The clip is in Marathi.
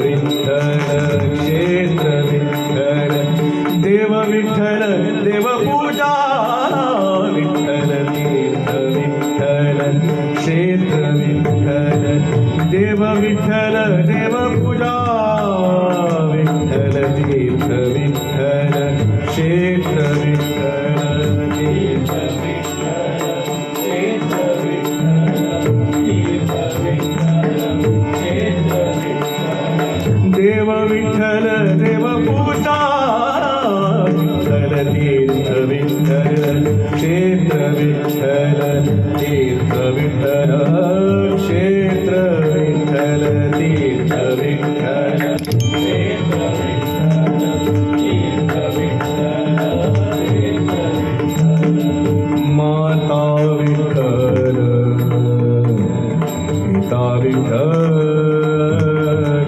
विठ्ठल क्षेत्र विठ्ठल देव विठ्ठल देवपूजा विठ्ठल तीर्थ विठ्ठल क्षेत्र विठ्ठल देव विठ्ठल देवपूजा विठ्ठल तीर्थ विठ्ठल क्षेत्र विठ्ठल तीर्थ विठ्ठल क्षेत्र विठ्ठल तीर्थ विठ्ठल क्षेत्र विठ्ठल देव विठ्ठल देवपूजा विठ्ठल तीर्थ विठ्ठल क्षेत्र विठ्ठल तीर्थ विठ्ठल क्षेत्र विठ्ठल तीर्थ विठ्ठल